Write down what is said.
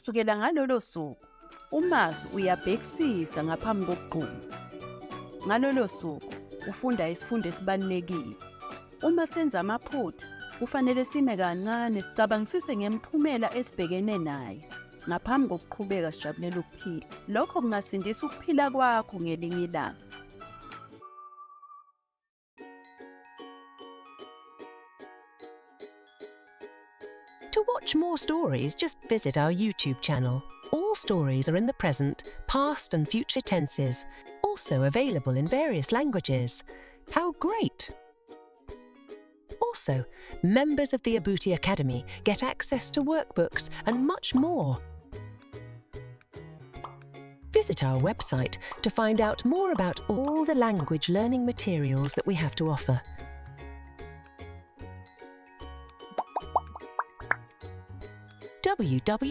Kusukela ngalolo suku, uMazi uyabhekisisa ngaphambi kokuqhuma. Ngalolo suku, ufunda isifundo esibalulekile. Uma senza amaphutha, kufanele sime kancane sicabangisise ngemiphumela esibhekene nayo ngaphambi kokuqhubeka sijabulela ukuphila. Lokho kungasindisa ukuphila kwakho ngelinye ilanga. To watch more stories, just visit our YouTube channel. All stories are in the present, past and future tenses, also available in various languages. How great! Also, members of the Abuti Academy get access to workbooks and much more. Visit our website to find out more about all the language learning materials that we have to offer. www